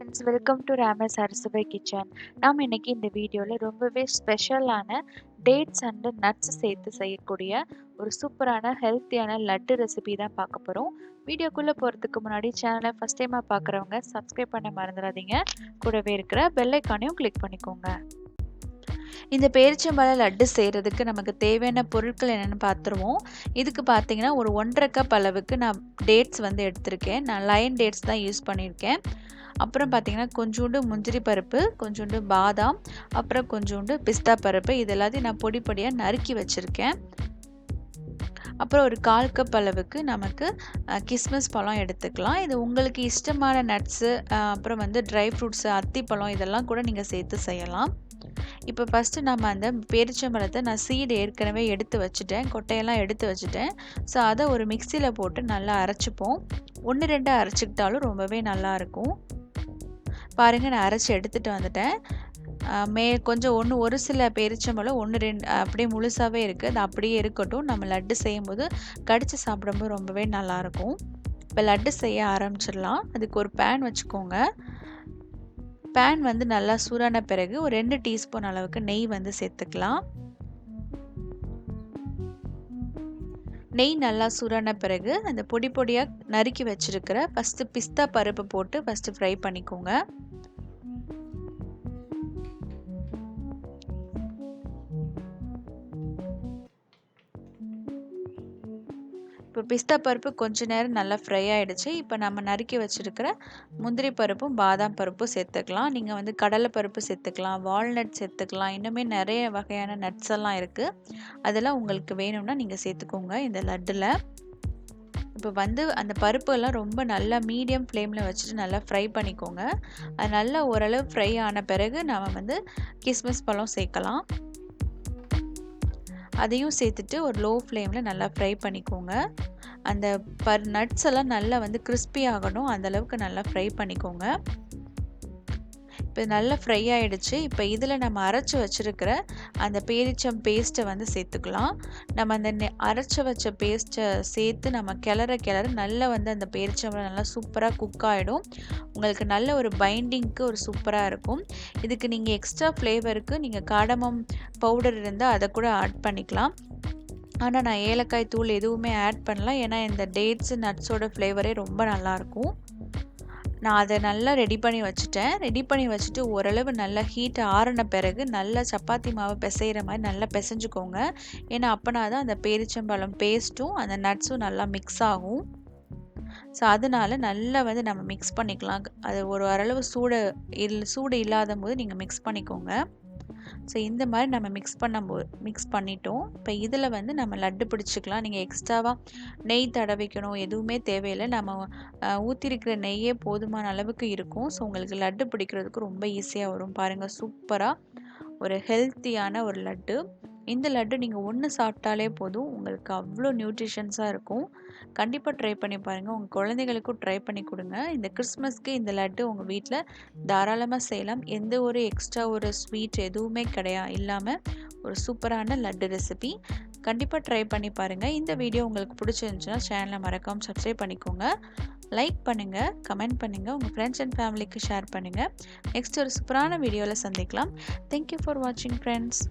Friends, welcome to Rama's Arasuvai kitchen. நாம் இன்னைக்கு இந்த வீடியோவில் ரொம்பவே ஸ்பெஷலான டேட்ஸ் அண்டு நட்ஸ் சேர்த்து செய்யக்கூடிய ஒரு சூப்பரான ஹெல்த்தியான லட்டு ரெசிபி தான் பார்க்க போகிறோம். வீடியோக்குள்ளே போகிறதுக்கு முன்னாடி சேனலை ஃபஸ்ட் டைமாக பார்க்குறவங்க சப்ஸ்கிரைப் பண்ண மறந்துடாதீங்க. கூடவே இருக்கிற பெல் ஐக்கானையும் கிளிக் பண்ணிக்கோங்க. இந்த பேரிச்சம்பழம் லட்டு செய்கிறதுக்கு நமக்கு தேவையான பொருட்கள் என்னென்னு பார்த்துருவோம். இதுக்கு பார்த்தீங்கன்னா ஒரு 1.5 கப் அளவுக்கு நான் டேட்ஸ் எடுத்திருக்கேன். நான் லயன் டேட்ஸ் தான் யூஸ் பண்ணியிருக்கேன். அப்புறம் பார்த்தீங்கன்னா கொஞ்சோண்டு முந்திரி பருப்பு, கொஞ்சோண்டு பாதாம், அப்புறம் கொஞ்சோண்டு பிஸ்தா பருப்பு, இது எல்லாத்தையும் நான் பொடி பொடியாக நறுக்கி வச்சுருக்கேன். அப்புறம் ஒரு 1/4 கப் அளவுக்கு நமக்கு கிஸ்மிஸ் பழம் எடுத்துக்கலாம். இது உங்களுக்கு இஷ்டமான நட்ஸு, அப்புறம் ட்ரை ஃப்ரூட்ஸு, அத்திப்பழம் இதெல்லாம் கூட நீங்கள் சேர்த்து செய்யலாம். இப்போ ஃபஸ்ட்டு நம்ம அந்த பேரிச்சம்பழத்தை நான் சீடு ஏற்கனவே எடுத்து வச்சுட்டேன், கொட்டையெல்லாம் எடுத்து வச்சுட்டேன். ஸோ அதை ஒரு மிக்சியில் போட்டு நல்லா அரைச்சிப்போம். 1-2 அரைச்சிக்கிட்டாலும் ரொம்பவே நல்லாயிருக்கும். பாருங்கள், நான் அரைச்சி எடுத்துகிட்டு வந்துட்டேன். கொஞ்சம் ஒரு சில பேரிச்சம்பழம் 1-2 அப்படியே முழுசாகவே இருக்குது. அது அப்படியே இருக்கட்டும். நம்ம லட்டு செய்யும்போது கடித்து சாப்பிடும்போது ரொம்பவே நல்லாயிருக்கும். இப்போ லட்டு செய்ய ஆரம்பிச்சிடலாம். அதுக்கு ஒரு பேன் வச்சுக்கோங்க. பேன் நல்லா சூடான பிறகு ஒரு 2 டீஸ்பூன் அளவுக்கு நெய் சேர்த்துக்கலாம். நெய் நல்லா சூடான பிறகு அந்த பொடி பொடியாக நறுக்கி வச்சுருக்கிற ஃபஸ்ட்டு பிஸ்தா பருப்பு போட்டு ஃபஸ்ட்டு ஃப்ரை பண்ணிக்கோங்க. இப்போ பிஸ்தா பருப்பு கொஞ்ச நேரம் நல்லா ஃப்ரை ஆகிடுச்சு. இப்போ நம்ம நறுக்கி வச்சுருக்கிற முந்திரி பருப்பும் பாதாம் பருப்பும் சேர்த்துக்கலாம். நீங்கள் கடலை பருப்பு சேர்த்துக்கலாம், வால்நட் சேர்த்துக்கலாம், இன்னுமே நிறைய வகையான நட்ஸ் எல்லாம் இருக்குது. அதெல்லாம் உங்களுக்கு வேணும்னா நீங்கள் சேர்த்துக்கோங்க இந்த லட்டில். இப்போ அந்த பருப்பெல்லாம் ரொம்ப நல்லா மீடியம் ஃப்ளேமில் வச்சுட்டு நல்லா ஃப்ரை பண்ணிக்கோங்க. அது நல்லா ஓரளவு ஃப்ரை ஆன பிறகு நம்ம கிஸ்மிஸ் பழம் சேர்க்கலாம். அதையும் சேர்த்துட்டு ஒரு லோ ஃப்ளேமில் நல்லா ஃப்ரை பண்ணிக்கோங்க. அந்த நட்ஸ் எல்லாம் நல்லா கிறிஸ்பி ஆகணும், அந்தளவுக்கு நல்லா ஃப்ரை பண்ணிக்கோங்க. இப்போ நல்லா ஃப்ரை ஆகிடுச்சு. இப்போ இதில் நம்ம அரைச்சி வச்சுருக்கிற அந்த பேரிச்சம் பேஸ்ட்டை சேர்த்துக்கலாம். நம்ம அந்த அரைச்சி வச்ச பேஸ்ட்டை சேர்த்து நம்ம கிளற நல்லா அந்த பேரிச்சம்பழம் நல்லா சூப்பராக குக் ஆகிடும். உங்களுக்கு நல்ல ஒரு பைண்டிங்க்கு ஒரு சூப்பராக இருக்கும். இதுக்கு நீங்கள் எக்ஸ்ட்ரா ஃப்ளேவருக்கு நீங்கள் காடமம் பவுடர் இருந்தால் அதை கூட ஆட் பண்ணிக்கலாம். ஆனால் நான் ஏலக்காய் தூள் எதுவுமே ஆட் பண்ணலாம். ஏன்னா இந்த டேட்ஸு நட்ஸோட ஃப்ளேவரே ரொம்ப நல்லாயிருக்கும். நான் அதை நல்லா ரெடி பண்ணி வச்சுட்டு ஓரளவு நல்லா ஹீட் ஆறின பிறகு நல்லா சப்பாத்தி மாவு பிசைகிற மாதிரி நல்லா பிசைஞ்சுக்கோங்க. ஏன்னா அப்போனா தான் அந்த பேரிச்சம்பழம் பேஸ்ட்டும் அந்த நட்ஸும் நல்லா மிக்ஸ் ஆகும். ஸோ அதனால நல்லா நம்ம மிக்ஸ் பண்ணிக்கலாம். அது ஒரு ஓரளவு சூடு இல்லாத போது நீங்கள் மிக்ஸ் பண்ணிக்கோங்க. ஸோ இந்த மாதிரி நம்ம மிக்ஸ் பண்ணிட்டோம். இப்போ இதில் நம்ம லட்டு பிடிச்சிக்கலாம். நீங்கள் எக்ஸ்ட்ராவாக நெய் தடவிக்கணும் எதுவுமே தேவையில்லை. நம்ம ஊற்றிருக்கிற நெய்யே போதுமான அளவுக்கு இருக்கும். ஸோ உங்களுக்கு லட்டு பிடிக்கிறதுக்கு ரொம்ப ஈஸியாக வரும். பாருங்கள், சூப்பராக ஒரு ஹெல்த்தியான ஒரு லட்டு. இந்த லட்டு நீங்கள் ஒன்று சாப்பிட்டாலே போதும், உங்களுக்கு அவ்வளோ நியூட்ரிஷன்ஸாக இருக்கும். கண்டிப்பாக ட்ரை பண்ணி பாருங்கள். உங்கள் குழந்தைகளுக்கும் ட்ரை பண்ணி கொடுங்க. இந்த கிறிஸ்மஸ்க்கு இந்த லட்டு உங்கள் வீட்டில் தாராளமாக செய்யலாம். எந்த ஒரு எக்ஸ்ட்ரா ஒரு ஸ்வீட் எதுவுமே இல்லாமல் ஒரு சூப்பரான லட்டு ரெசிபி. கண்டிப்பாக ட்ரை பண்ணி பாருங்கள். இந்த வீடியோ உங்களுக்கு பிடிச்சிருந்துச்சுன்னா சேனலை மறக்காமல் சப்ஸ்கிரைப் பண்ணிக்கோங்க. லைக் பண்ணுங்கள், கமெண்ட் பண்ணுங்கள், உங்கள் ஃப்ரெண்ட்ஸ் அண்ட் ஃபேமிலிக்கு ஷேர் பண்ணுங்கள். நெக்ஸ்ட் ஒரு சூப்பரான வீடியோவில் சந்திக்கலாம். தேங்க்யூ ஃபார் வாட்சிங் ஃப்ரெண்ட்ஸ்.